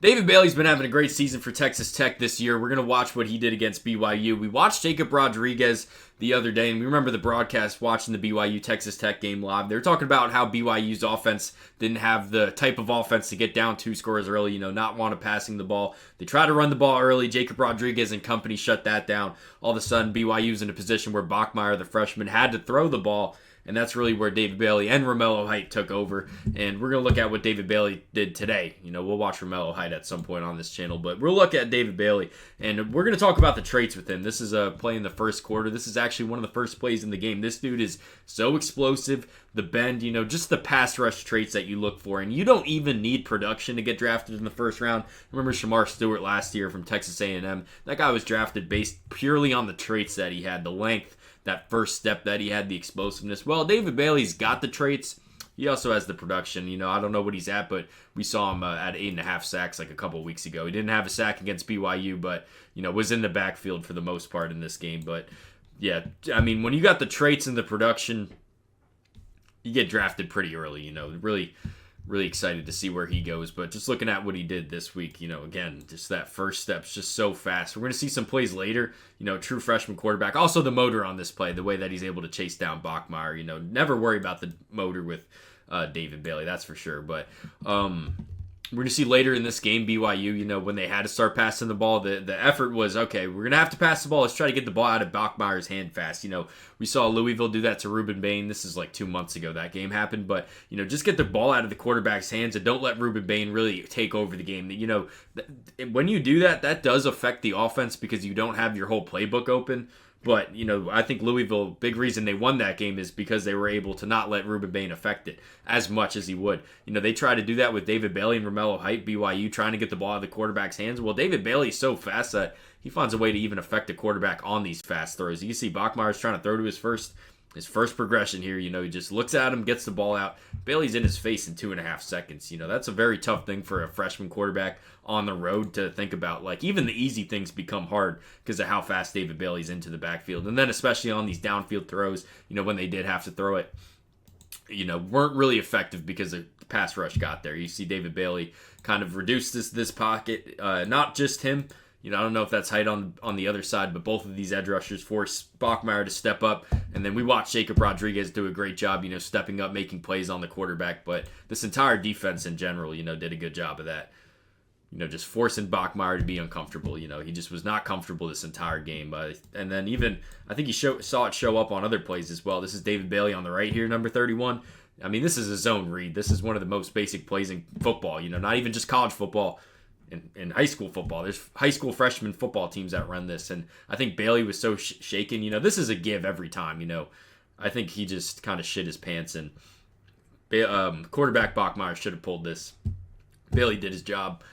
David Bailey's been having a great season for Texas Tech this year. We're going to watch what he did against BYU. We watched Jacob Rodriguez the other day, and we remember the broadcast watching the BYU-Texas Tech game live. They were talking about how BYU's offense didn't have the type of offense to get down 2 scores early, not want to passing the ball. They tried to run the ball early. Jacob Rodriguez and company shut that down. All of a sudden, BYU's in a position where Bachmeier, the freshman, had to throw the ball. And that's really where David Bailey and Romello Height took over. And we're going to look at what David Bailey did today. We'll watch Romello Height at some point on this channel. But we'll look at David Bailey. And we're going to talk about the traits with him. This is a play in the first quarter. This is actually one of the first plays in the game. This dude is so explosive. The bend, just the pass rush traits that you look for. And you don't even need production to get drafted in the first round. Remember Shamar Stewart last year from Texas A&M. That guy was drafted based purely on the traits that he had, the length, that first step that he had, the explosiveness. Well, David Bailey's got the traits. He also has the production. I don't know what he's at, but we saw him at 8.5 sacks like a couple of weeks ago. He didn't have a sack against BYU, but, was in the backfield for the most part in this game. But, yeah, when you got the traits and the production, you get drafted pretty early, Really excited to see where he goes. But just looking at what he did this week, again, just that first step's just so fast. We're going to see some plays later, true freshman quarterback. Also the motor on this play, the way that he's able to chase down Bachmeier. Never worry about the motor with David Bailey, that's for sure. But we're going to see later in this game, BYU, when they had to start passing the ball, the effort was, okay, we're going to have to pass the ball. Let's try to get the ball out of Bachmeier's hand fast. We saw Louisville do that to Ruben Bain. This is like 2 months ago that game happened. But, just get the ball out of the quarterback's hands and don't let Ruben Bain really take over the game. When you do that, that does affect the offense because you don't have your whole playbook open. But, I think Louisville, big reason they won that game is because they were able to not let Ruben Bain affect it as much as he would. They tried to do that with David Bailey and Romello Height, BYU, trying to get the ball out of the quarterback's hands. Well, David Bailey's so fast that he finds a way to even affect the quarterback on these fast throws. You see Bachmeier's trying to throw to his first progression here. He just looks at him, gets the ball out. Bailey's in his face in 2.5 seconds. That's a very tough thing for a freshman quarterback on the road to think about. Like, even the easy things become hard because of how fast David Bailey's into the backfield. And then especially on these downfield throws, when they did have to throw it, weren't really effective because the pass rush got there. You see David Bailey kind of reduce this pocket. Not just him. I don't know if that's Height on the other side, but both of these edge rushers force Bachmeier to step up. And then we watched Jacob Rodriguez do a great job, stepping up, making plays on the quarterback. But this entire defense in general, did a good job of that. Just forcing Bachmeier to be uncomfortable. He just was not comfortable this entire game. And then even, I think he saw it show up on other plays as well. This is David Bailey on the right here, number 31. This is a zone read. This is one of the most basic plays in football. Not even just college football. In high school football, there's high school freshman football teams that run this, and I think Bailey was so shaken. This is a give every time. I think he just kind of shit his pants, and quarterback Bachmeier should have pulled this. Bailey did his job,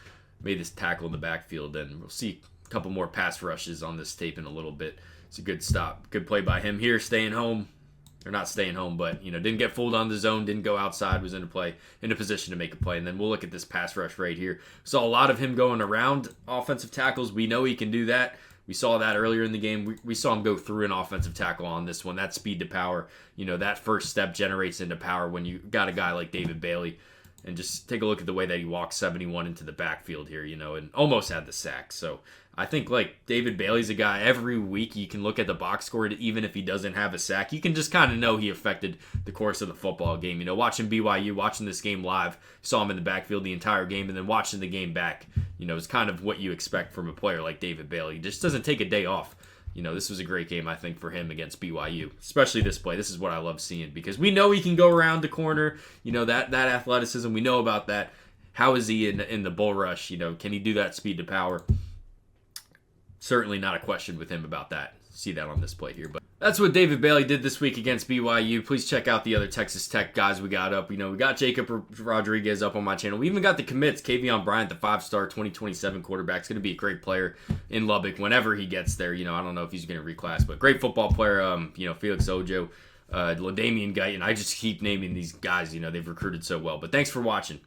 made this tackle in the backfield, and we'll see a couple more pass rushes on this tape in a little bit. It's a good stop, good play by him here, staying home. Or not staying home, but didn't get fooled on the zone, didn't go outside, was in a position to make a play. And then we'll look at this pass rush right here. Saw a lot of him going around offensive tackles. We know he can do that. We saw that earlier in the game. We saw him go through an offensive tackle on this one. That speed to power, that first step generates into power when you got a guy like David Bailey. And just take a look at the way that he walked 71 into the backfield here, and almost had the sack. So I think, David Bailey's a guy every week you can look at the box score, even if he doesn't have a sack. You can just kind of know he affected the course of the football game. Watching BYU, watching this game live, saw him in the backfield the entire game, and then watching the game back, is kind of what you expect from a player like David Bailey. He just doesn't take a day off. This was a great game, I think, for him against BYU, especially this play. This is what I love seeing because we know he can go around the corner. That athleticism, we know about that. How is he in the bull rush? Can he do that speed to power? Certainly not a question with him about that. See that on this play here. But that's what David Bailey did this week against BYU. Please check out the other Texas Tech guys we got up. We got Jacob Rodriguez up on my channel. We even got the commits. Kavion Bryant, the 5-star 2027 quarterback. Is going to be a great player in Lubbock whenever he gets there. I don't know if he's going to reclass, but great football player. Felix Ojo, LaDamian Guyton. I just keep naming these guys. They've recruited so well. But thanks for watching.